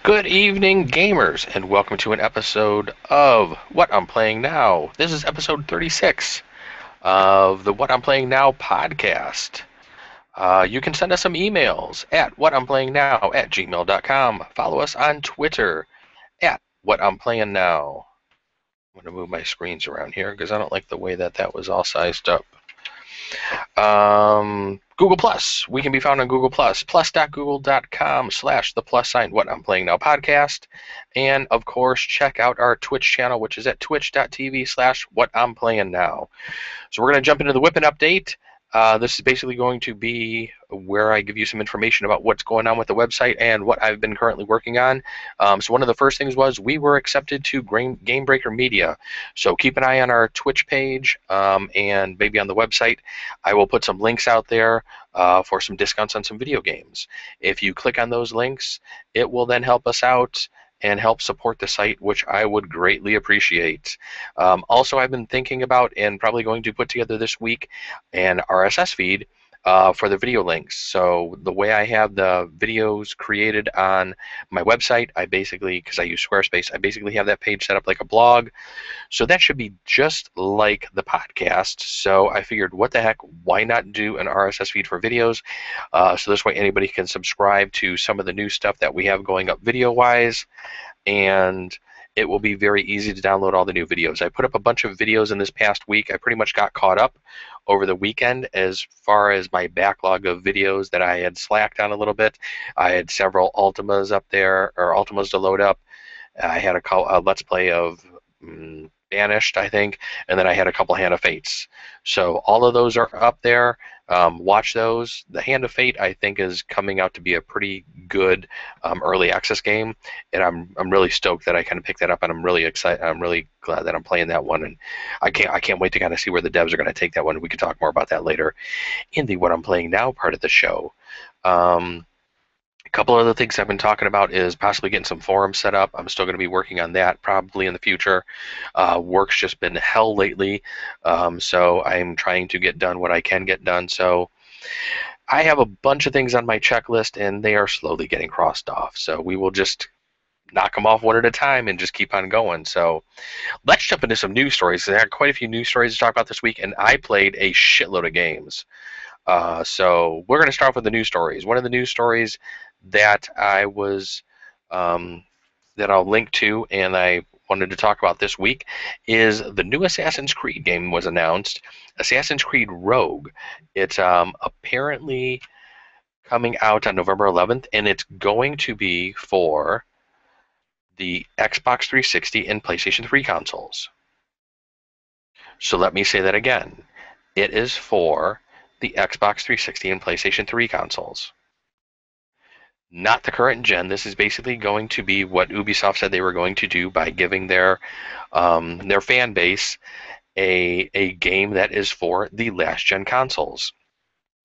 Good evening, gamers, and welcome to an episode of What I'm Playing Now. This is episode 36 of the What I'm Playing Now podcast. You can send us some emails at whatimplayingnow@gmail.com. Follow us on Twitter at What I'm Playing Now. I'm going to move my screens around here because I don't like the way that was all sized up. Google Plus. We can be found on Google Plus, plus.google.com/the +sign What I'm Playing Now podcast. And of course, check out our Twitch channel, which is at twitch.tv/What I'm Playing Now. So we're going to jump into the Whippin' update. This is basically going to be where I give you some information about what's going on with the website and what I've been currently working on. So one of the first things was we were accepted to Gamebreaker Media. So keep an eye on our Twitch page and maybe on the website. I will put some links out there for some discounts on some video games. If you click on those links, it will then help us out and help support the site, which I would greatly appreciate. Also, I've been thinking about and probably going to put together this week an RSS feed for the video links. So the way I have the videos created on my website, I basically, because I use Squarespace, I basically have that page set up like a blog. So that should be just like the podcast. So I figured, what the heck, why not do an RSS feed for videos? So this way anybody can subscribe to some of the new stuff that we have going up video-wise, and it will be very easy to download all the new videos. I put up a bunch of videos in this past week. I pretty much got caught up over the weekend as far as my backlog of videos that I had slacked on a little bit. I had several Ultimas up there, or Ultimas to load up. I had a Let's Play of Banished, I think, and then I had a couple Hand of Fates. So all of those are up there. Watch those. The Hand of Fate, I think, is coming out to be a pretty good early access game, and I'm really stoked that I kind of picked that up, and I'm really excited. I'm really glad that I'm playing that one, and I can't wait to kind of see where the devs are going to take that one. We can talk more about that later in the What I'm Playing Now part of the show. A couple other things I've been talking about is possibly getting some forums set up. I'm still going to be working on that probably in the future. Work's just been hell lately, so I'm trying to get done what I can get done. So I have a bunch of things on my checklist, and they are slowly getting crossed off. So we will just knock them off one at a time and just keep on going. So let's jump into some news stories. I had quite a few news stories to talk about this week, and I played a shitload of games. So we're going to start off with the news stories. One of the news stories that I was that I'll link to and I wanted to talk about this week is the new Assassin's Creed game was announced, Assassin's Creed Rogue. It's apparently coming out on November 11th, and it's going to be for the Xbox 360 and PlayStation 3 consoles. So let me say that again. It is for the Xbox 360 and PlayStation 3 consoles. Not the current gen. This is basically going to be what Ubisoft said they were going to do by giving their fan base a game that is for the last gen consoles.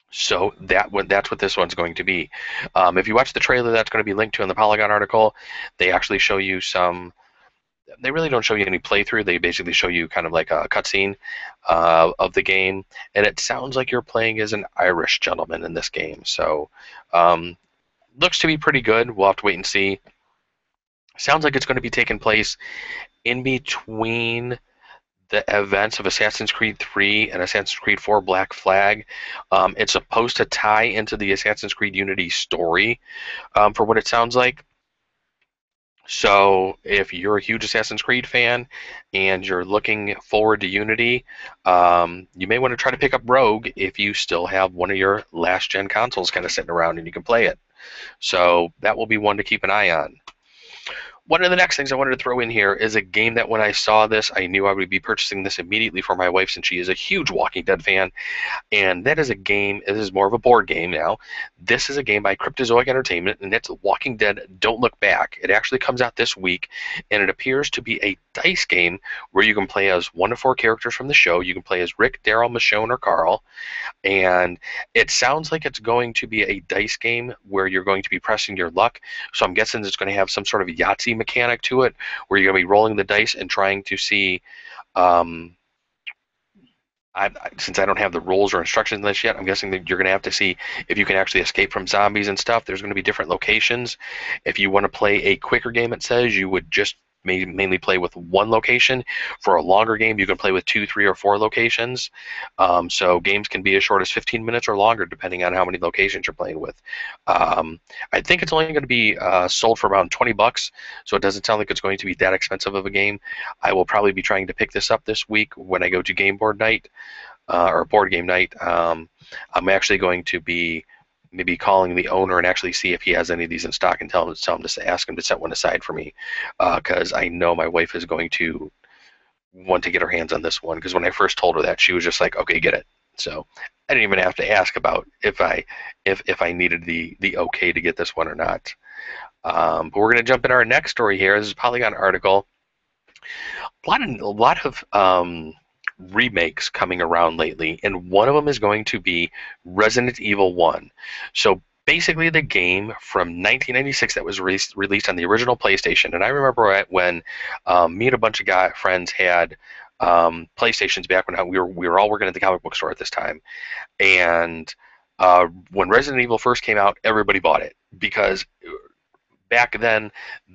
So that's what this one's going to be. If you watch the trailer that's going to be linked to in the Polygon article, they actually show you some. They really don't show you any playthrough. They basically show you kind of like a cutscene of the game, and it sounds like you're playing as an Irish gentleman in this game. So looks to be pretty good. We'll have to wait and see. Sounds like it's going to be taking place in between the events of Assassin's Creed 3 and Assassin's Creed 4 Black Flag. It's supposed to tie into the Assassin's Creed Unity story, for what it sounds like. So if you're a huge Assassin's Creed fan and you're looking forward to Unity, you may want to try to pick up Rogue if you still have one of your last-gen consoles kind of sitting around and you can play it. So that will be one to keep an eye on. One of the next things I wanted to throw in here is a game that when I saw this, I knew I would be purchasing this immediately for my wife since she is a huge Walking Dead fan. And that is a game, this is more of a board game now. This is a game by Cryptozoic Entertainment, and it's Walking Dead Don't Look Back. It actually comes out this week, and it appears to be a dice game where you can play as 1 to 4 characters from the show. You can play as Rick, Daryl, Michonne, or Carl. And it sounds like it's going to be a dice game where you're going to be pressing your luck. So I'm guessing it's going to have some sort of Yahtzee mechanic to it where you're going to be rolling the dice and trying to see Since I don't have the rules or instructions in this yet, I'm guessing that you're going to have to see if you can actually escape from zombies and stuff. There's going to be different locations. If you want to play a quicker game, it says you would just mainly play with one location. For a longer game, you can play with 2, 3, or 4 locations. So games can be as short as 15 minutes or longer, depending on how many locations you're playing with. I think it's only going to be sold for around $20, so it doesn't sound like it's going to be that expensive of a game. I will probably be trying to pick this up this week when I go to game board night. Or board game night. I'm actually going to be maybe calling the owner and actually see if he has any of these in stock and tell him to ask him to set one aside for me, because I know my wife is going to want to get her hands on this one. Because when I first told her that, she was just like, "Okay, get it." So I didn't even have to ask about if I needed the okay to get this one or not. But we're going to jump in our next story here. This is a Polygon article. A lot of remakes coming around lately, and one of them is going to be Resident Evil 1. So basically the game from 1996 that was released on the original PlayStation. And I remember when me and a bunch of friends had PlayStations back when we were all working at the comic book store at this time. And when Resident Evil first came out, everybody bought it because back then,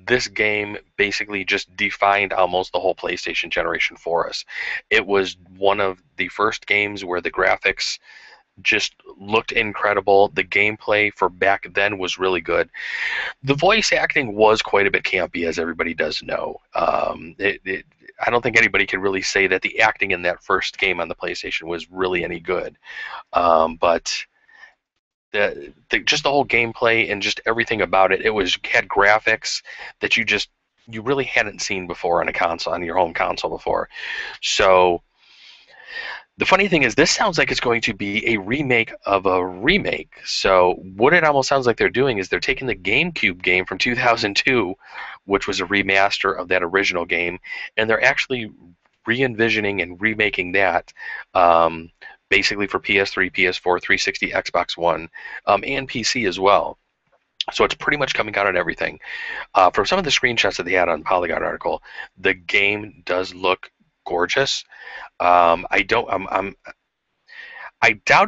this game basically just defined almost the whole PlayStation generation for us. It was one of the first games where the graphics just looked incredible. The gameplay for back then was really good. The voice acting was quite a bit campy, as everybody does know. I don't think anybody can really say that the acting in that first game on the PlayStation was really any good. But just the whole gameplay and just everything about it, had graphics that you really hadn't seen before on a console, on your home console before. So the funny thing is, this sounds like it's going to be a remake of a remake. So what it almost sounds like they're doing is they're taking the GameCube game from 2002, which was a remaster of that original game, and they're actually re-envisioning and remaking that. Basically for PS3, PS4, 360, Xbox One, and PC as well. So it's pretty much coming out on everything. From some of the screenshots that they had on Polygon article, the game does look gorgeous. I doubt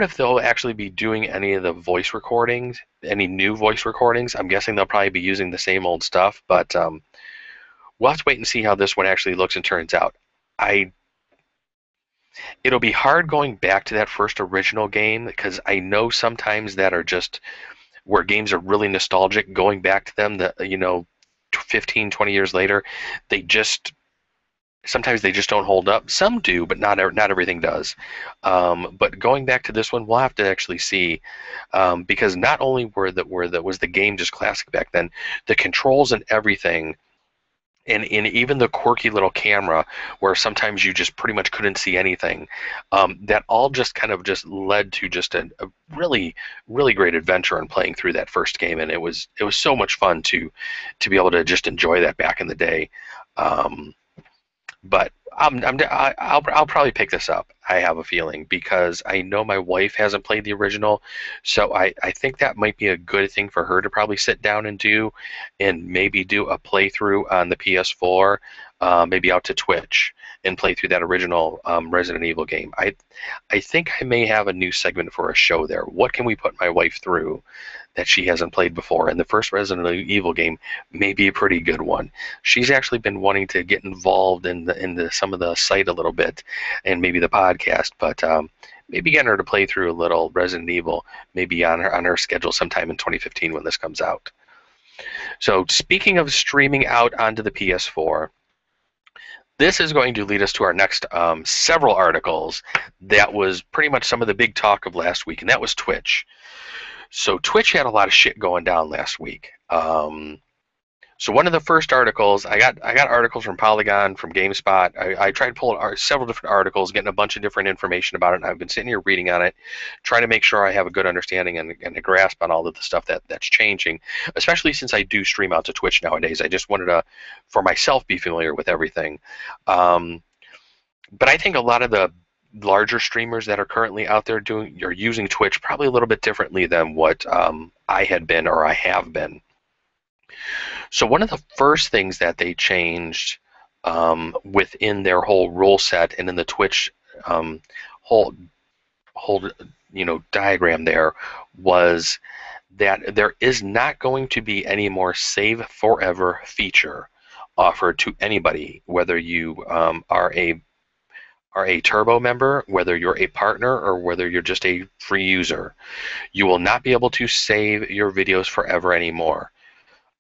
if they'll actually be doing any of the voice recordings, any new voice recordings. I'm guessing they'll probably be using the same old stuff, but we'll have to wait and see how this one actually looks and turns out. It'll be hard going back to that first original game because I know sometimes that are just where games are really nostalgic, going back to them, that 15, 20 years later, sometimes they just don't hold up. Some do, but not everything does. But going back to this one, we'll have to actually see, because not only was the game just classic back then, the controls and everything. And even the quirky little camera, where sometimes you just pretty much couldn't see anything, that all just kind of just led to just a really, really great adventure in playing through that first game, and it was so much fun to be able to just enjoy that back in the day. But I'll probably pick this up. I have a feeling, because I know my wife hasn't played the original, so I think that might be a good thing for her to probably sit down and do, and maybe do a playthrough on the PS4, maybe out to Twitch and play through that original Resident Evil game. I think I may have a new segment for a show there. What can we put my wife through that she hasn't played before? And the first Resident Evil game may be a pretty good one. She's actually been wanting to get involved in some of the site a little bit, and maybe the podcast, but maybe getting her to play through a little Resident Evil, maybe on her schedule sometime in 2015 when this comes out. So speaking of streaming out onto the PS4, this is going to lead us to our next several articles. That was pretty much some of the big talk of last week, and that was Twitch. So Twitch had a lot of shit going down last week. So one of the first articles, I got articles from Polygon, from GameSpot. I tried to pull several different articles, getting a bunch of different information about it, and I've been sitting here reading on it, trying to make sure I have a good understanding and a grasp on all of the stuff that's changing, especially since I do stream out to Twitch nowadays. I just wanted to, for myself, be familiar with everything. But I think a lot of the larger streamers that are currently out there using Twitch probably a little bit differently than what I had been, or I have been. So one of the first things that they changed within their whole rule set and in the Twitch whole diagram there was that there is not going to be any more save forever feature offered to anybody, whether you are a Turbo member, whether you're a partner, or whether you're just a free user. You will not be able to save your videos forever anymore.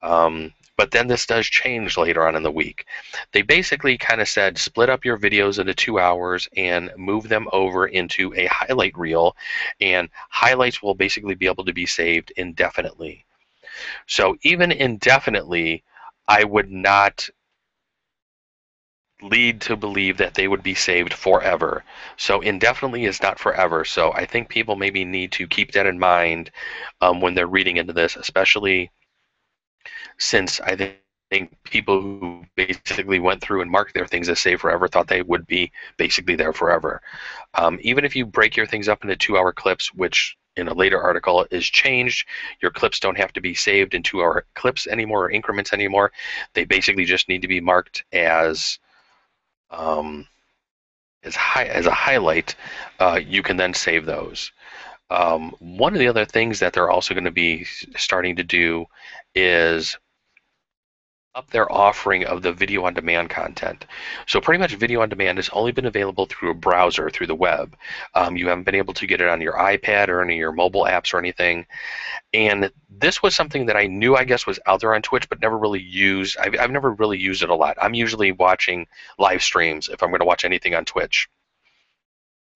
But then this does change later on in the week. They basically kind of said split up your videos into 2 hours and move them over into a highlight reel, and highlights will basically be able to be saved indefinitely. So even indefinitely, I would not lead to believe that they would be saved forever. So indefinitely is not forever. So I think people maybe need to keep that in mind when they're reading into this, especially since I think people who basically went through and marked their things as save forever thought they would be basically there forever. Even if you break your things up into 2-hour clips, which in a later article is changed, your clips don't have to be saved in 2-hour clips anymore or increments anymore. They basically just need to be marked as a highlight. You can then save those. One of the other things that they're also going to be starting to do is up their offering of the video on demand content. So pretty much video on demand has only been available through a browser, through the web. You haven't been able to get it on your iPad or any of your mobile apps or anything. And this was something that I knew, I guess, was out there on Twitch, but never really used. I've never really used it a lot. I'm usually watching live streams if I'm going to watch anything on Twitch.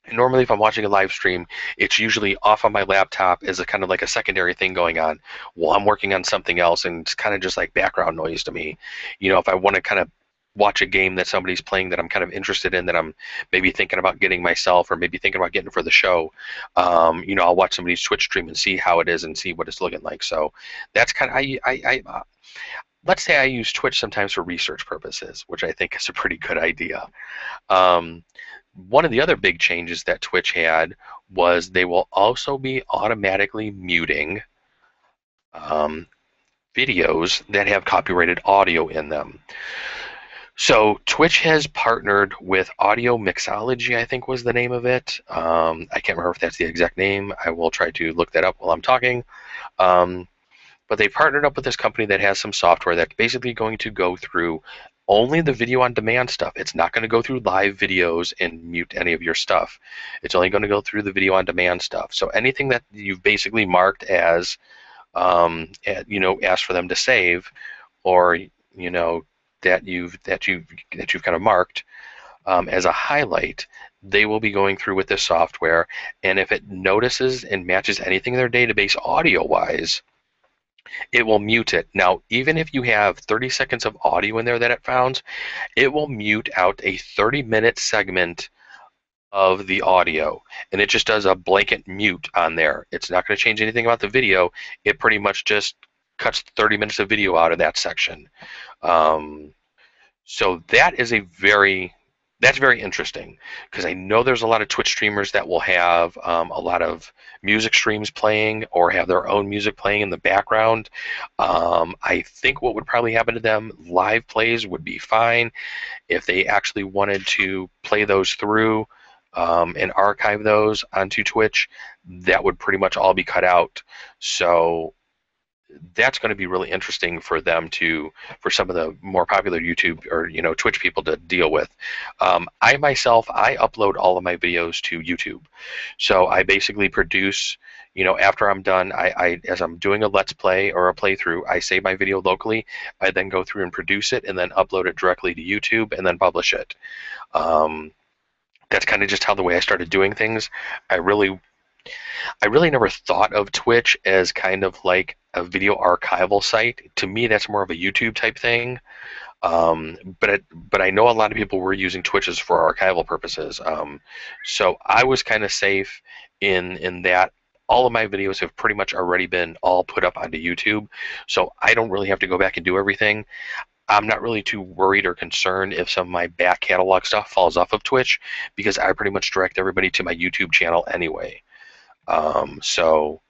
And normally, if I'm watching a live stream, it's usually off on my laptop as a kind of like a secondary thing going on while I'm working on something else, and it's kind of just like background noise to me. If I want to kind of watch a game that somebody's playing that I'm kind of interested in, that I'm maybe thinking about getting myself, or maybe thinking about getting for the show, I'll watch somebody's Twitch stream and see how it is and see what it's looking like. So that's kind of let's say I use Twitch sometimes for research purposes, which I think is a pretty good idea. One of the other big changes that Twitch had was they will also be automatically muting videos that have copyrighted audio in them. So Twitch has partnered with Audio Mixology, I think was the name of it. I can't remember if that's the exact name. I will try to look that up while I'm talking. But they partnered up with this company that has some software that's basically going to go through only the video on demand stuff. It's not going to go through live videos and mute any of your stuff. It's only going to go through the video on demand stuff. So anything that you've basically marked as, asked for them to save, or that you've kind of marked as a highlight, they will be going through with this software, and if it notices and matches anything in their database audio-wise, it will mute it. Now, even if you have 30 seconds of audio in there that it found, it will mute out a 30-minute segment of the audio, and it just does a blanket mute on there. It's not going to change anything about the video. It pretty much just cuts 30 minutes of video out of that section. So that is that's very interesting, because I know there's a lot of Twitch streamers that will have a lot of music streams playing or have their own music playing in the background. I think what would probably happen to them, live plays would be fine. If they actually wanted to play those through and archive those onto Twitch, that would pretty much all be cut out. So that's going to be really interesting for them for some of the more popular YouTube or Twitch people to deal with. I myself, I upload all of my videos to YouTube, so I basically produce. After I'm done, as I'm doing a Let's Play or a playthrough, I save my video locally. I then go through and produce it and then upload it directly to YouTube and then publish it. That's kind of just how the way I started doing things. I really never thought of Twitch as kind of like a video archival site. To me, that's more of a YouTube type thing. But I know a lot of people were using Twitches for archival purposes. So I was kind of safe in that all of my videos have pretty much already been all put up onto YouTube. So I don't really have to go back and do everything. I'm not really too worried or concerned if some of my back catalog stuff falls off of Twitch, because I pretty much direct everybody to my YouTube channel anyway. So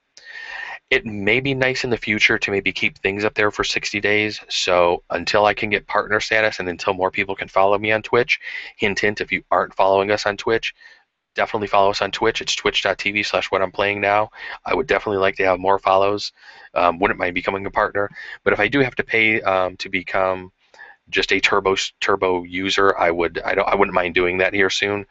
it may be nice in the future to maybe keep things up there for 60 days. So until I can get partner status and until more people can follow me on Twitch, hint, hint, if you aren't following us on Twitch, definitely follow us on Twitch. It's twitch.tv/whatimplayingnow. I would definitely like to have more follows. Wouldn't mind becoming a partner. But if I do have to pay to become just a turbo user, I wouldn't mind doing that here soon,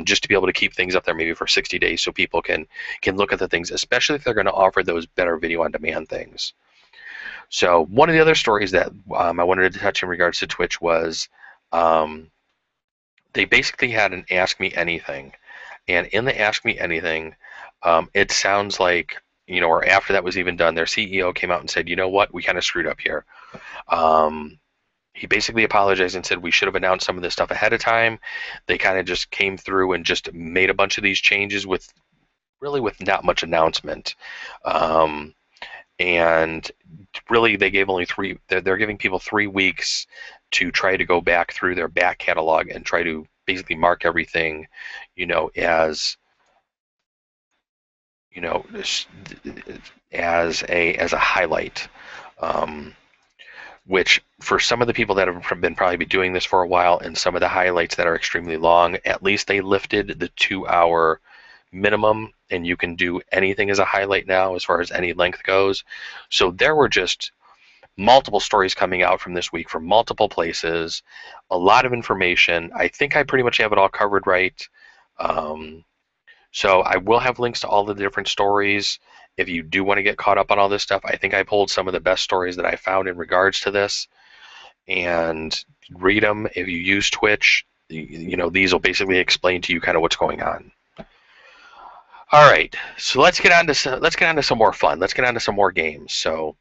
just to be able to keep things up there maybe for 60 days so people can look at the things, especially if they're going to offer those better video on demand things. So one of the other stories that I wanted to touch in regards to Twitch was they basically had an Ask Me Anything, and in the Ask Me Anything, it sounds like, or after that was even done, their CEO came out and said, you know what, we kind of screwed up here. He basically apologized and said we should have announced some of this stuff ahead of time. They kind of just came through and just made a bunch of these changes with not much announcement. And really, they gave only three. They're giving people 3 weeks to try to go back through their back catalog and try to basically mark everything, as as a highlight. Which for some of the people that have been probably doing this for a while, and some of the highlights that are extremely long, at least they lifted the 2-hour minimum, and you can do anything as a highlight now as far as any length goes. So there were just multiple stories coming out from this week from multiple places, a lot of information. I think I pretty much have it all covered right. So I will have links to all the different stories. If you do want to get caught up on all this stuff, I think I pulled some of the best stories that I found in regards to this, and read them. If you use Twitch, these will basically explain to you kind of what's going on. All right, so let's get on to some more fun. Let's get on to some more games. So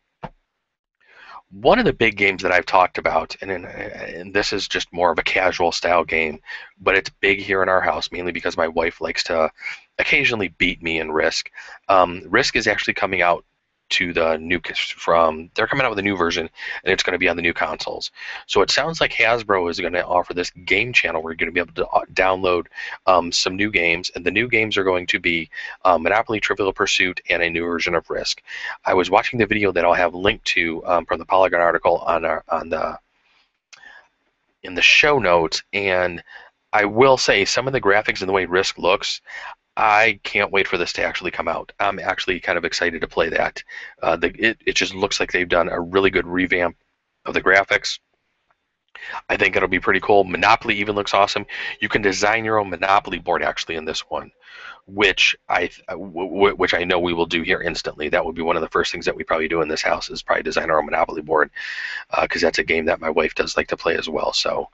one of the big games that I've talked about, and this is just more of a casual style game, but it's big here in our house, mainly because my wife likes to occasionally beat me in Risk. Risk is actually coming out to the they're coming out with a new version, and it's going to be on the new consoles. So it sounds like Hasbro is going to offer this game channel where you're going to be able to download some new games, and the new games are going to be Monopoly, Trivial Pursuit, and a new version of Risk. I was watching the video that I'll have linked to from the Polygon article in the show notes, and I will say some of the graphics and the way Risk looks, I can't wait for this to actually come out. I'm actually kind of excited to play that. It just looks like they've done a really good revamp of the graphics. I think it'll be pretty cool. Monopoly even looks awesome. You can design your own Monopoly board actually in this one, which I know we will do here instantly. That would be one of the first things that we probably do in this house, is probably design our own Monopoly board, because that's a game that my wife does like to play as well. So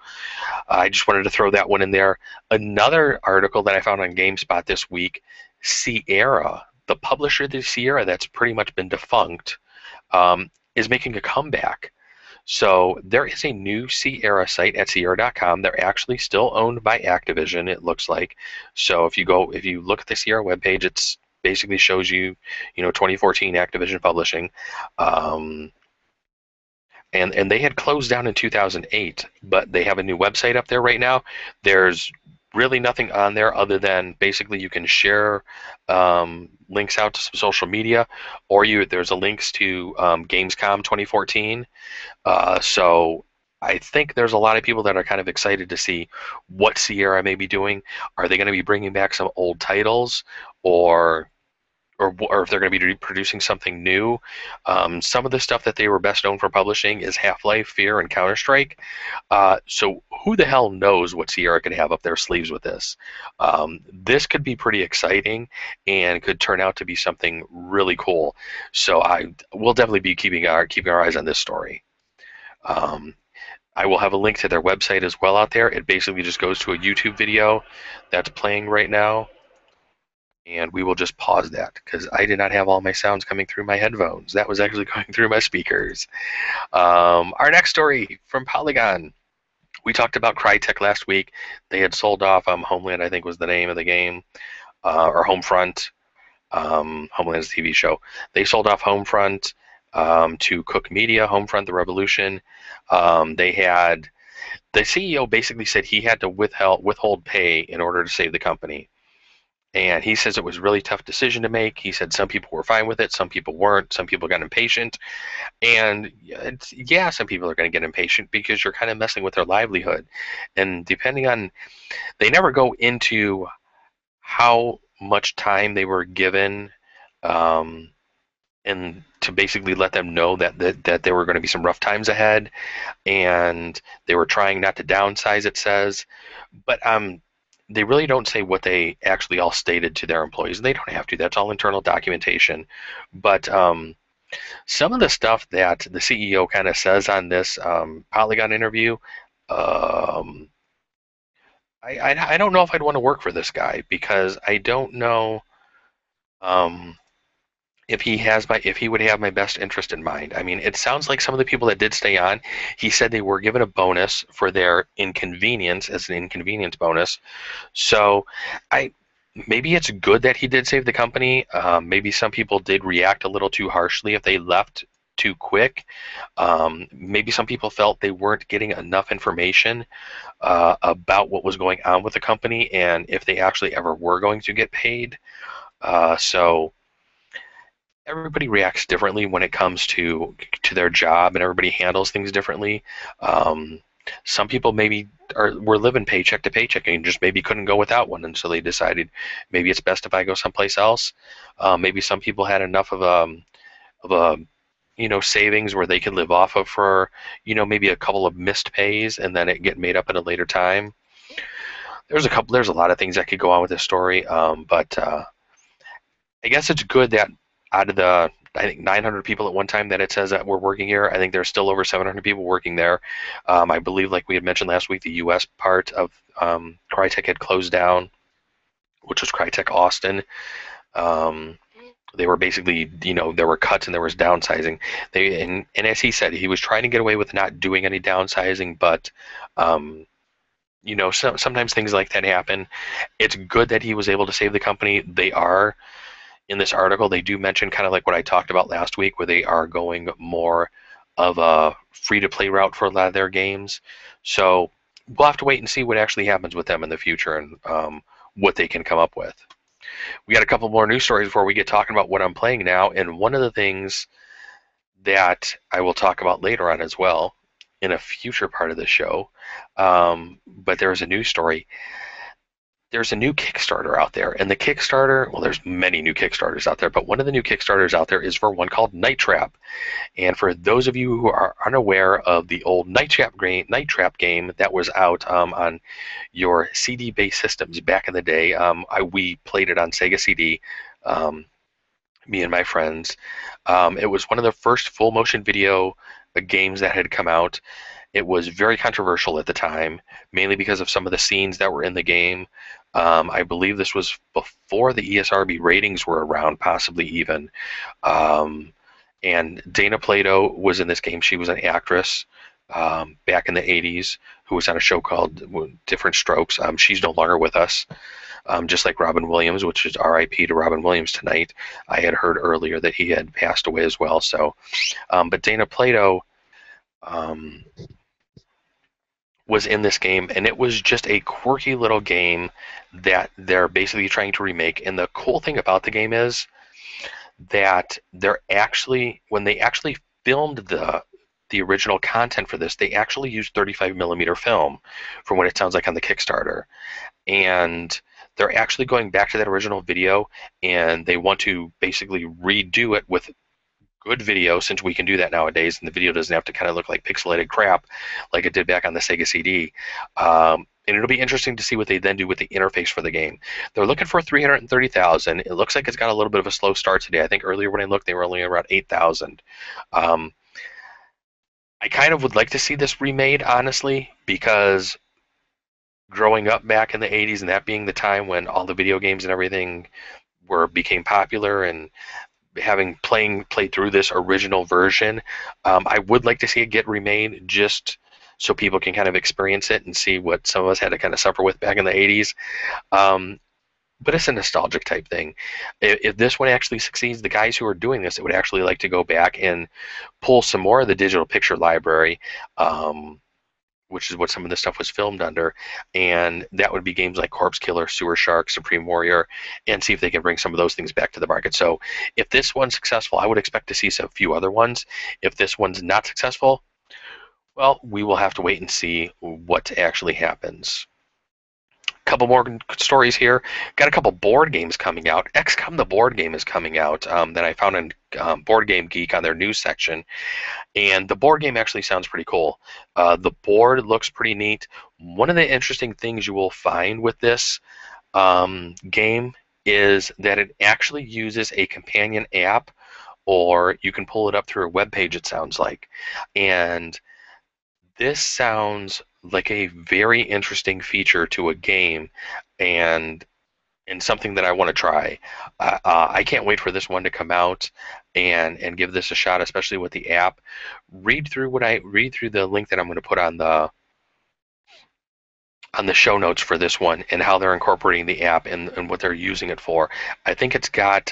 I just wanted to throw that one in there. Another article that I found on GameSpot this week, Sierra, the publisher of the Sierra that's pretty much been defunct, is making a comeback. So there is a new Sierra site at Sierra.com. They're actually still owned by Activision, it looks like. So if you look at the Sierra webpage, it basically shows you, 2014 Activision Publishing. And they had closed down in 2008, but they have a new website up there right now. There's really nothing on there other than basically you can share links out to some social media, or there's a links to Gamescom 2014. So I think there's a lot of people that are kind of excited to see what Sierra may be doing. Are they going to be bringing back some old titles, or if they're going to be producing something new? Some of the stuff that they were best known for publishing is Half-Life, Fear, and Counter-Strike. So who the hell knows what Sierra could have up their sleeves with this? This could be pretty exciting and could turn out to be something really cool. So we'll definitely be keeping our eyes on this story. I will have a link to their website as well out there. It basically just goes to a YouTube video that's playing right now. And we will just pause that because I did not have all my sounds coming through my headphones. That was actually going through my speakers. Our next story from Polygon. We talked about Crytek last week. They had sold off Homeland, I think was the name of the game, or Homefront. Homeland is a TV show. They sold off Homefront to Koch Media, Homefront: The Revolution. They had the CEO basically said he had to withhold pay in order to save the company. And he says it was a really tough decision to make. He said some people were fine with it, some people weren't, some people got impatient. And yeah, some people are going to get impatient because you're kind of messing with their livelihood. And depending on, they never go into how much time they were given, um, and to basically let them know that there were going to be some rough times ahead, and they were trying not to downsize, it says. But they really don't say what they actually all stated to their employees. They don't have to. That's all internal documentation. But some of the stuff that the CEO kind of says on this Polygon interview, um, I don't know if I'd want to work for this guy, because I don't know um, if he would have my best interest in mind. I mean, it sounds like some of the people that did stay on, he said they were given a bonus for their inconvenience, as an inconvenience bonus. So I maybe it's good that he did save the company. Maybe some people did react a little too harshly if they left too quick. Maybe some people felt they weren't getting enough information about what was going on with the company, and if they actually ever were going to get paid. So everybody reacts differently when it comes to their job, and everybody handles things differently. Um, some people maybe were living paycheck to paycheck and just maybe couldn't go without one, and so they decided maybe it's best if I go someplace else. Maybe some people had enough of a savings where they could live off of for maybe a couple of missed pays, and then it get made up at a later time. There's a lot of things that could go on with this story, but I guess it's good that out of the, I think, 900 people at one time that it says that were working here, I think there's still over 700 people working there. I believe, like we had mentioned last week, the U.S. part of Crytek had closed down, which was Crytek Austin. They were basically, there were cuts and there was downsizing. And as he said, he was trying to get away with not doing any downsizing, but sometimes things like that happen. It's good that he was able to save the company. They are, in this article, they do mention kind of like what I talked about last week, where they are going more of a free-to-play route for a lot of their games. So we'll have to wait and see what actually happens with them in the future, and what they can come up with. We got a couple more news stories before we get talking about what I'm playing now, and one of the things that I will talk about later on as well in a future part of the show, but there is a news story. There's a new Kickstarter out there, and the Kickstarter, well, there's many new Kickstarters out there, but one of the new Kickstarters out there is for one called Night Trap. And for those of you who are unaware of the old Night Trap game that was out on your CD-based systems back in the day, we played it on Sega CD, me and my friends. It was one of the first full motion video games that had come out. It was very controversial at the time, mainly because of some of the scenes that were in the game. I believe this was before the ESRB ratings were around, possibly even. And Dana Plato was in this game. She was an actress back in the 80s who was on a show called Different Strokes. She's no longer with us, just like Robin Williams, which is RIP to Robin Williams tonight. I had heard earlier that he had passed away as well. So, but Dana Plato was in this game, and it was just a quirky little game that they're basically trying to remake. And the cool thing about the game is that when they actually filmed the original content for this, they actually used 35mm film, from what it sounds like on the Kickstarter. And they're actually going back to that original video, and they want to basically redo it with good video, since we can do that nowadays, and the video doesn't have to kind of look like pixelated crap like it did back on the Sega CD. And it'll be interesting to see what they then do with the interface for the game. They're looking for 330,000. It looks like it's got a little bit of a slow start today. I think earlier when I looked, they were only around 8,000. I kind of would like to see this remade, honestly, because growing up back in the 80s, and that being the time when all the video games and everything became popular, and having played through this original version, I would like to see it get remade, just so people can kind of experience it and see what some of us had to kind of suffer with back in the 80s. But it's a nostalgic type thing. If this one actually succeeds, the guys who are doing this, would actually like to go back and pull some more of the digital picture library, which is what some of this stuff was filmed under, and that would be games like Corpse Killer, Sewer Shark, Supreme Warrior, and see if they can bring some of those things back to the market. So if this one's successful, I would expect to see a few other ones. If this one's not successful, well, we will have to wait and see what actually happens. Couple more stories here. Got a couple board games coming out. XCOM the board game is coming out that I found in Board Game Geek on their news section. And the board game actually sounds pretty cool. The board looks pretty neat. One of the interesting things you will find with this game is that it actually uses a companion app, or you can pull it up through a web page, it sounds like. And this sounds like a very interesting feature to a game, and something that I want to try. I can't wait for this one to come out and give this a shot, especially with the app. Read through the link that I'm going to put on the show notes for this one, and how they're incorporating the app and what they're using it for. I think it's got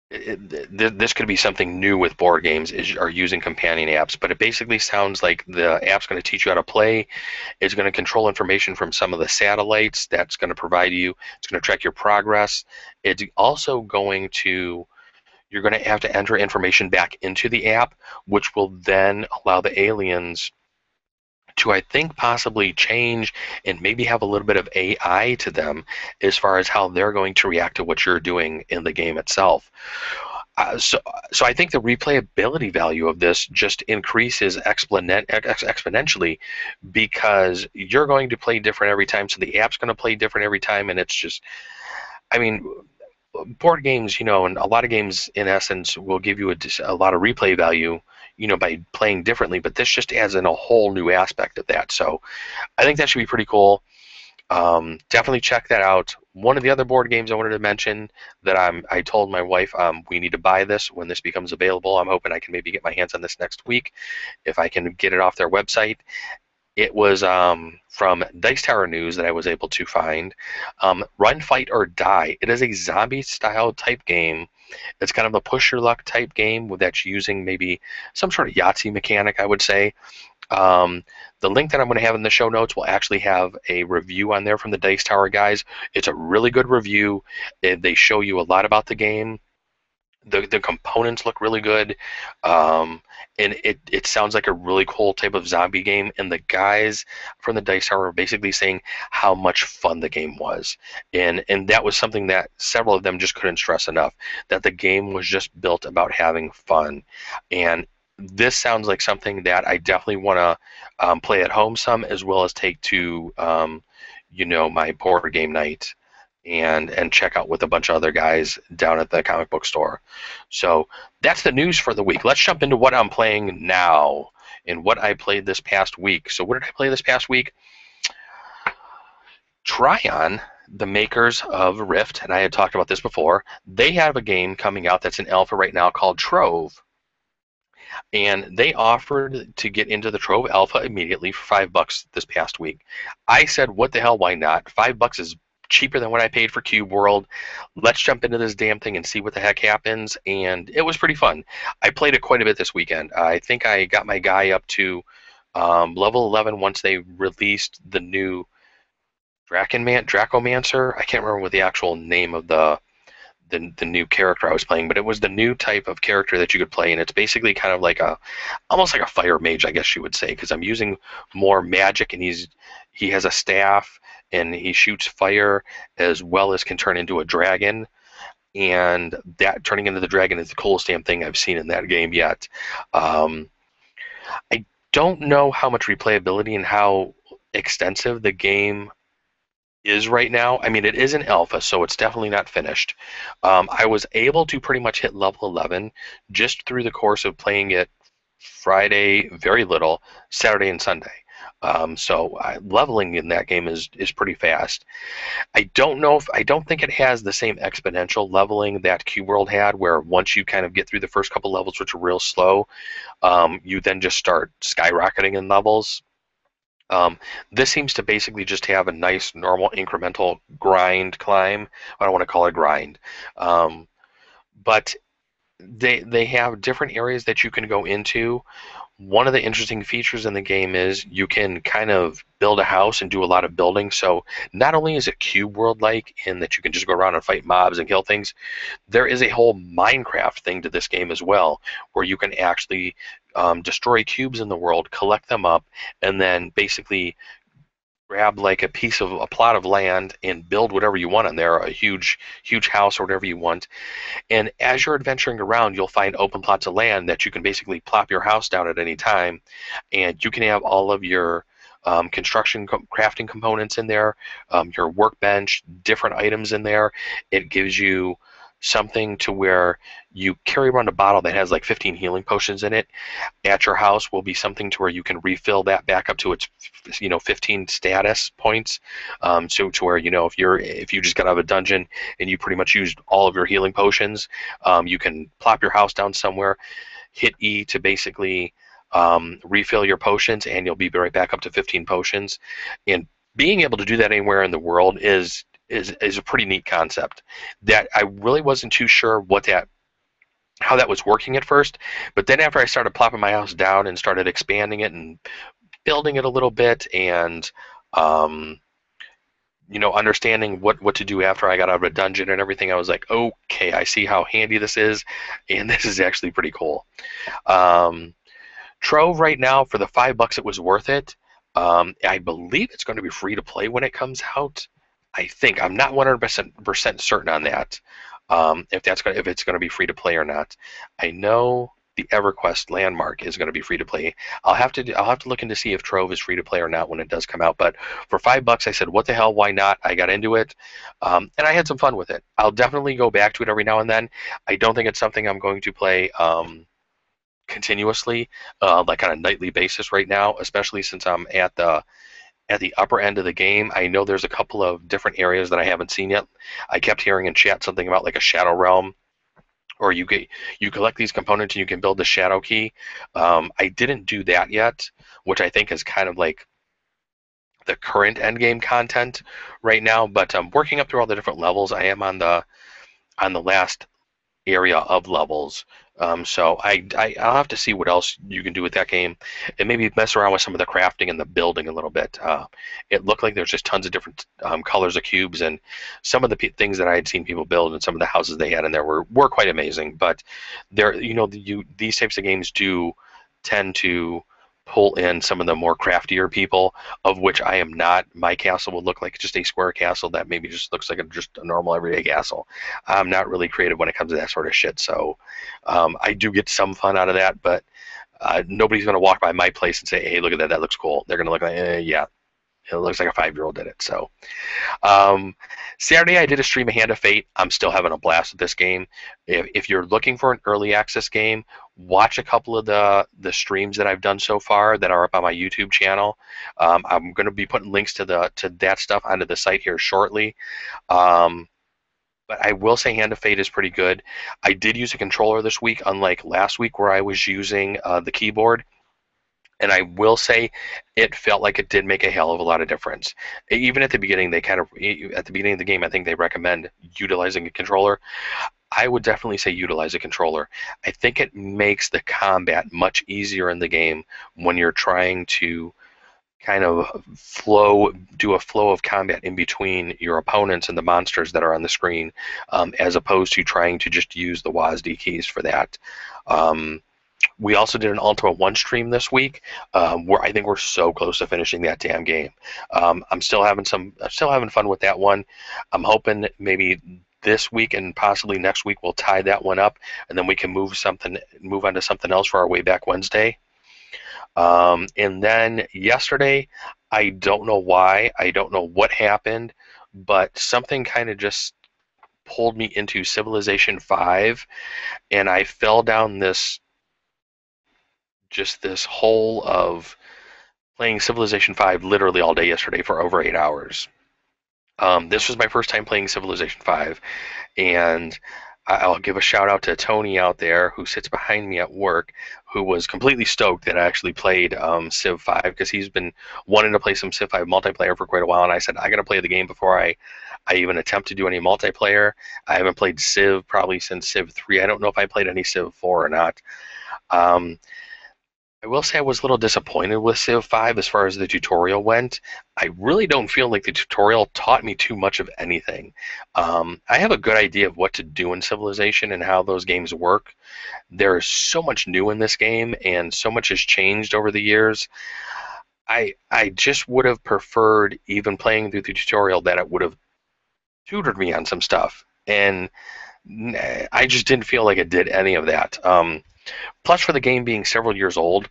this could be something new with board games, are using companion apps, but it basically sounds like the app's going to teach you how to play. It's going to control information from some of the satellites that's going to provide you. It's going to track your progress. It's also going to, you're going to have to enter information back into the app, which will then allow the aliens to, I think, possibly change and maybe have a little bit of AI to them as far as how they're going to react to what you're doing in the game itself. So I think the replayability value of this just increases exponentially, because you're going to play different every time, so the app's going to play different every time, and it's just, I mean, board games, and a lot of games in essence will give you a lot of replay value, by playing differently, but this just adds in a whole new aspect of that. So I think that should be pretty cool. Definitely check that out. One of the other board games I wanted to mention that I told my wife we need to buy this when this becomes available. I'm hoping I can maybe get my hands on this next week if I can get it off their website. It was from Dice Tower News that I was able to find. Run, Fight, or Die. It is a zombie-style type game. It's kind of a push-your-luck type game that's using maybe some sort of Yahtzee mechanic, I would say. The link that I'm going to have in the show notes will actually have a review on there from the Dice Tower guys. It's a really good review. They show you a lot about the game. The components look really good, and it sounds like a really cool type of zombie game. And the guys from the Dice Tower are basically saying how much fun the game was, and that was something that several of them just couldn't stress enough, that the game was just built about having fun. And this sounds like something that I definitely want to play at home some, as well as take to my board game night and check out with a bunch of other guys down at the comic book store. So that's the news for the week. Let's jump into what I'm playing now and what I played this past week. So what did I play this past week? Trion, the makers of Rift, and I had talked about this before, they have a game coming out that's in alpha right now called Trove. And they offered to get into the Trove alpha immediately for $5 this past week. I said, what the hell, why not? $5 is cheaper than what I paid for Cube World. Let's jump into this damn thing and see what the heck happens. And it was pretty fun. I played it quite a bit this weekend. I think I got my guy up to level 11 once they released the new Dracomancer. I can't remember what the actual name of the new character I was playing, but it was the new type of character that you could play, and it's basically kind of like almost like a fire mage, I guess you would say, because I'm using more magic, and he has a staff, and he shoots fire, as well as can turn into a dragon, and that turning into the dragon is the coolest damn thing I've seen in that game yet. I don't know how much replayability and how extensive the game is right now. I mean, it is an alpha, so it's definitely not finished. I was able to pretty much hit level 11 just through the course of playing it Friday, very little, Saturday and Sunday. So leveling in that game is pretty fast. I don't think it has the same exponential leveling that Cube World had, where once you kind of get through the first couple levels, which are real slow, you then just start skyrocketing in levels. This seems to basically just have a nice, normal, incremental grind climb. I don't want to call it grind. But they have different areas that you can go into. One of the interesting features in the game is you can kind of build a house and do a lot of building. So not only is it Cube World-like in that you can just go around and fight mobs and kill things, there is a whole Minecraft thing to this game as well, where you can actually destroy cubes in the world, collect them up, and then basically grab like a plot of land and build whatever you want on there, a huge house or whatever you want. And as you're adventuring around, you'll find open plots of land that you can basically plop your house down at any time, and you can have all of your construction crafting components in there, your workbench, different items in there. It gives you something to where you carry around a bottle that has like 15 healing potions in it at your house will be something to where you can refill that back up to its 15 status points, so to where if you just got out of a dungeon and you pretty much used all of your healing potions, you can plop your house down somewhere, hit E to basically refill your potions, and you'll be right back up to 15 potions. And being able to do that anywhere in the world is a pretty neat concept that I really wasn't too sure how that was working at first. But then after I started plopping my house down and started expanding it and building it a little bit, and um, understanding what to do after I got out of a dungeon and everything, I was like, okay, I see how handy this is, and this is actually pretty cool. Um, Trove right now for the $5 it was worth it. I believe it's going to be free to play when it comes out. I think I'm not 100% certain on that. If it's going to be free to play or not. I know the EverQuest landmark is going to be free to play. I'll have to look into see if Trove is free to play or not when it does come out. But for $5, I said, what the hell? Why not? I got into it, and I had some fun with it. I'll definitely go back to it every now and then. I don't think it's something I'm going to play continuously, like on a nightly basis right now, especially since I'm at the upper end of the game. I know there's a couple of different areas that I haven't seen yet. I kept hearing in chat something about like a Shadow Realm, or you collect these components and you can build the Shadow Key. I didn't do that yet, which I think is kind of like the current end game content right now. But I'm working up through all the different levels. I am on the last area of levels. So I'll have to see what else you can do with that game, and maybe mess around with some of the crafting and the building a little bit. It looked like there's just tons of different colors of cubes, and some of the things that I had seen people build and some of the houses they had in there were quite amazing. But these types of games do tend to pull in some of the more craftier people, of which I am not. My castle would look like just a square castle that maybe just looks like just a normal everyday castle. I'm not really creative when it comes to that sort of shit, so I do get some fun out of that, but nobody's going to walk by my place and say, hey, look at that, that looks cool. They're going to look like, yeah, it looks like a 5-year-old did it. So um, Saturday I did a stream of Hand of Fate. I'm still having a blast with this game. If you're looking for an early access game, watch a couple of the streams that I've done so far that are up on my YouTube channel. I'm going to be putting links to that stuff onto the site here shortly. But I will say Hand of Fate is pretty good. I did use a controller this week, unlike last week where I was using the keyboard. And I will say it felt like it did make a hell of a lot of difference. Even at the beginning, at the beginning of the game, I think they recommend utilizing a controller. I would definitely say utilize a controller. I think it makes the combat much easier in the game when you're trying to kind of do a flow of combat in between your opponents and the monsters that are on the screen, as opposed to trying to just use the WASD keys for that. We also did an Ultima 1 stream this week, where I think we're so close to finishing that damn game. I'm still having fun with that one. I'm hoping maybe this week and possibly next week we'll tie that one up, and then we can move on to something else for our Way Back Wednesday. And then yesterday, I don't know why, I don't know what happened, but something kind of just pulled me into Civilization 5, and I fell down this hole of playing Civilization 5 literally all day yesterday for over 8 hours. This was my first time playing Civilization 5, and I'll give a shout out to Tony out there who sits behind me at work, who was completely stoked that I actually played Civ 5, because he's been wanting to play some Civ 5 multiplayer for quite a while, and I said, I got to play the game before I even attempt to do any multiplayer. I haven't played Civ probably since Civ 3. I don't know if I played any Civ 4 or not. I will say I was a little disappointed with Civ 5 as far as the tutorial went. I really don't feel like the tutorial taught me too much of anything. I have a good idea of what to do in Civilization and how those games work. There's so much new in this game, and so much has changed over the years. I just would have preferred, even playing through the tutorial, that it would have tutored me on some stuff, and I just didn't feel like it did any of that. Plus, for the game being several years old,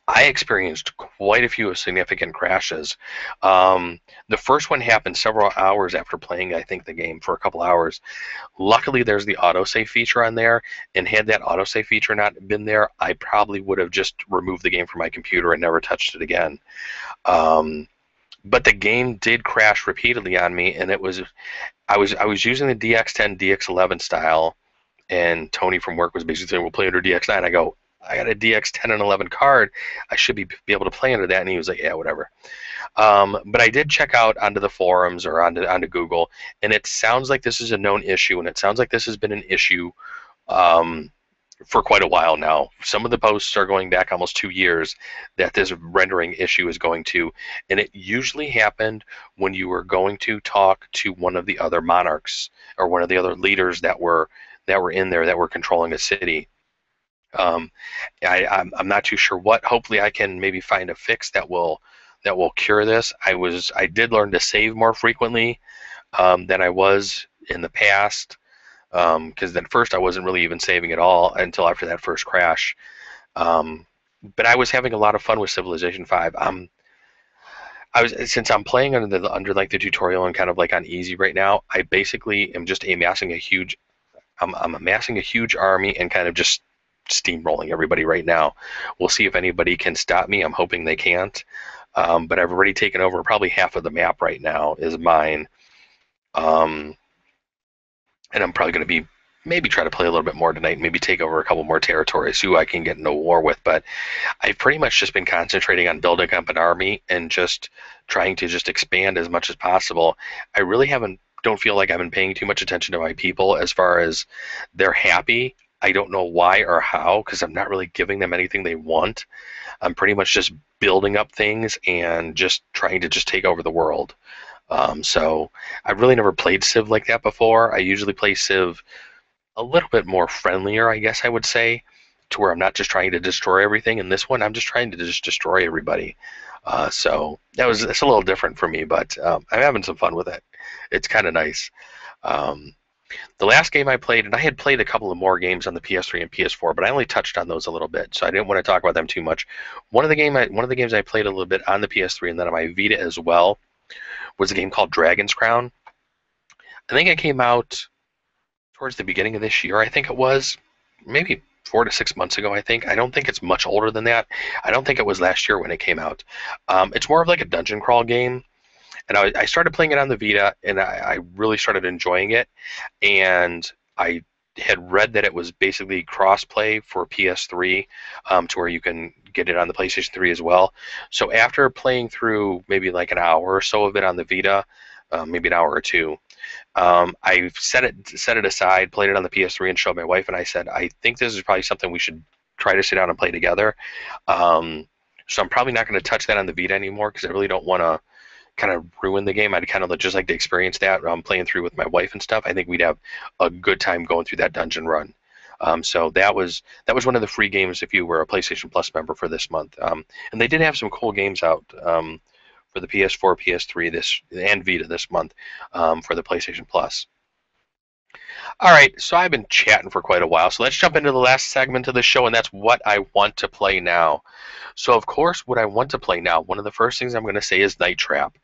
I experienced quite a few significant crashes. The first one happened several hours after playing, I think, the game for a couple hours. Luckily, there's the autosave feature on there, and had that autosave feature not been there, I probably would have just removed the game from my computer and never touched it again. Um, but the game did crash repeatedly on me, and I was using the DX10 DX11 style, and Tony from work was basically saying, "We'll play under DX9." I go, "I got a DX10 and 11 card. I should be able to play under that." And he was like, "Yeah, whatever." But I did check out onto the forums or onto Google, and it sounds like this is a known issue, and it sounds like this has been an issue um, for quite a while now. Some of the posts are going back almost 2 years that this rendering issue is going to, and it usually happened when you were going to talk to one of the other monarchs or one of the other leaders that were in there that were controlling a city. Um, I'm not too sure what. Hopefully, I can maybe find a fix that will cure this. I did learn to save more frequently than I was in the past, because then first I wasn't really even saving at all until after that first crash. Um, but I was having a lot of fun with Civilization 5. Since I'm playing under like the tutorial and kind of like on easy right now. I basically am just I'm amassing a huge army and kind of just steamrolling everybody right now. We'll see if anybody can stop me. I'm hoping they can't. But I've already taken over probably half of the map right now is mine. Um, and I'm probably going to be maybe try to play a little bit more tonight, maybe take over a couple more territories who I can get into war with. But I've pretty much just been concentrating on building up an army and just trying to just expand as much as possible. I really don't feel like I've been paying too much attention to my people as far as they're happy. I don't know why or how, because I'm not really giving them anything they want. I'm pretty much just building up things and just trying to just take over the world. So I've really never played Civ like that before. I usually play Civ a little bit more friendlier, I guess I would say, to where I'm not just trying to destroy everything. In this one, I'm just trying to just destroy everybody. So it's a little different for me, but I'm having some fun with it. It's kind of nice. Um, the last game I played, and I had played a couple of more games on the PS3 and PS4, but I only touched on those a little bit, so I didn't want to talk about them too much. One of the games I played a little bit on the PS3 and then on my Vita as well was a game called Dragon's Crown. I think it came out towards the beginning of this year. I think it was maybe 4 to 6 months ago. I don't think it's much older than that. I don't think it was last year when it came out. It's more of like a dungeon crawl game, and I started playing it on the Vita, and I really started enjoying it. And I had read that it was basically cross-play for PS3, to where you can get it on the PlayStation 3 as well. So after playing through maybe like an hour or so of it on the Vita, maybe an hour or two, I set it aside, played it on the PS3, and showed my wife, and I said, I think this is probably something we should try to sit down and play together. So I'm probably not going to touch that on the Vita anymore because I really don't want to kind of ruin the game. I'd kind of just like to experience that playing through with my wife and stuff. I think we'd have a good time going through that dungeon run. So that was one of the free games if you were a PlayStation Plus member for this month. And they did have some cool games out for the PS4, PS3 and Vita this month for the PlayStation Plus. All right, so I've been chatting for quite a while, so let's jump into the last segment of the show, and that's what I want to play now. So, of course, what I want to play now, one of the first things I'm going to say is Night Trap.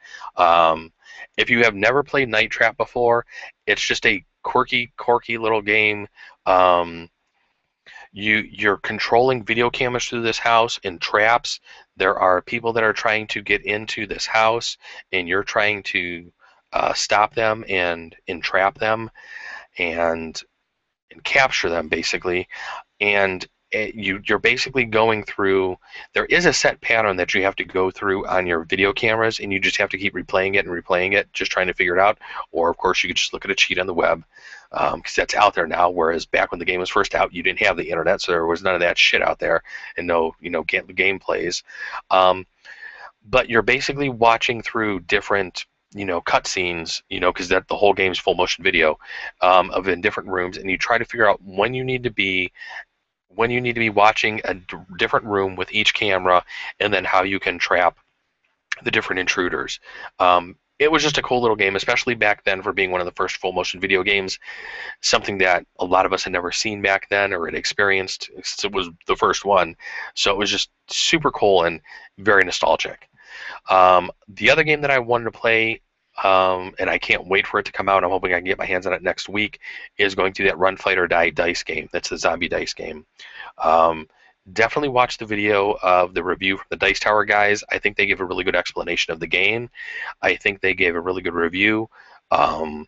If you have never played Night Trap before, it's just a quirky little game. You're controlling video cameras through this house in traps. There are people that are trying to get into this house, and you're trying to stop them and entrap them and capture them basically. And you're basically going through, there is a set pattern that you have to go through on your video cameras, and you just have to keep replaying it, just trying to figure it out. Or of course you could just look at a cheat on the web, because that's out there now, whereas back when the game was first out, you didn't have the internet, so there was none of that shit out there, and no gameplays. But you're basically watching through different cutscenes, because that the whole game's full motion video of in different rooms, and you try to figure out when you need to be when you need to be watching a different room with each camera, and then how you can trap the different intruders. It was just a cool little game, especially back then for being one of the first full motion video games, something that a lot of us had never seen back then or had experienced. It was the first one. So it was just super cool and very nostalgic. The other game that I wanted to play, and I can't wait for it to come out, I'm hoping I can get my hands on it next week, is going to that Run, Fight, or Die dice game. That's the zombie dice game. Definitely watch the video of the review from the Dice Tower guys. I think they give a really good explanation of the game. I think they gave a really good review. And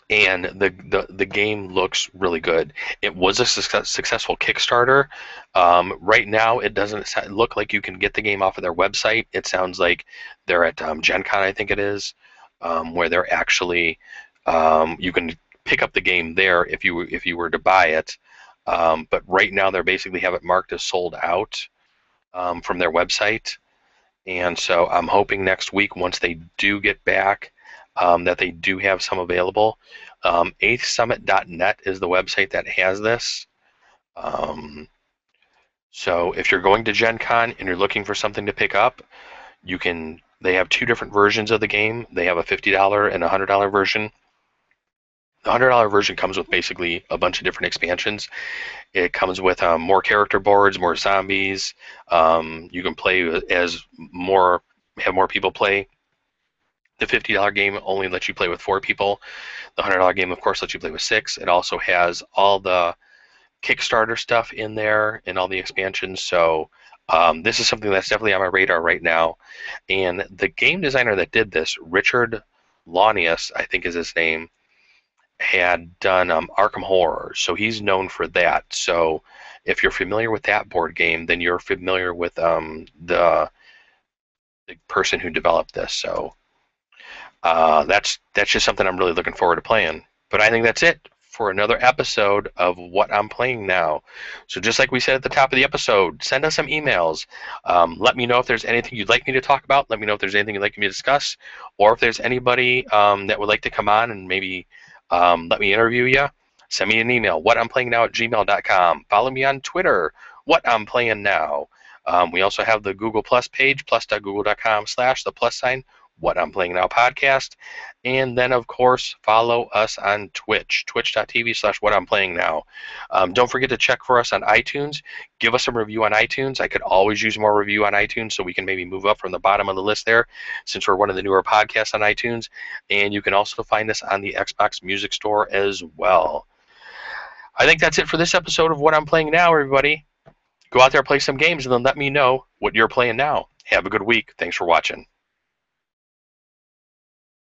the game looks really good. It was a successful Kickstarter. Right now, it doesn't look like you can get the game off of their website. It sounds like they're at Gen Con, I think it is, where they're actually you can pick up the game there if you were to buy it. But right now, they basically have it marked as sold out from their website. And so I'm hoping next week, once they do get back, that they do have some available. 8thsummit.net is the website that has this. So if you're going to Gen Con and you're looking for something to pick up, they have two different versions of the game. They have a $50 and a $100 version. The $100 version comes with basically a bunch of different expansions. It comes with more character boards, more zombies. You can play have more people play. The $50 game only lets you play with 4 people. The $100 game, of course, lets you play with 6. It also has all the Kickstarter stuff in there and all the expansions. So this is something that's definitely on my radar right now. And the game designer that did this, Richard Launius, I think is his name, had done Arkham Horror. So he's known for that. So if you're familiar with that board game, then you're familiar with the person who developed this. So that's just something I'm really looking forward to playing. But I think that's it for another episode of What I'm Playing Now. So just like we said at the top of the episode, send us some emails. Let me know if there's anything you'd like me to talk about. Let me know if there's anything you'd like me to discuss. Or if there's anybody that would like to come on and maybe let me interview you. Send me an email, whatimplayingnow@gmail.com. Follow me on Twitter, What I'm Playing Now. We also have the Google Plus page, plus.google.com/the+sign, What I'm Playing Now podcast. And then, of course, follow us on Twitch, twitch.tv/What I'm Playing Now. Don't forget to check for us on iTunes. Give us some review on iTunes. I could always use more review on iTunes, so we can maybe move up from the bottom of the list there, since we're one of the newer podcasts on iTunes. And you can also find us on the Xbox Music Store as well. I think that's it for this episode of What I'm Playing Now, everybody. Go out there, play some games, and then let me know what you're playing now. Have a good week. Thanks for watching.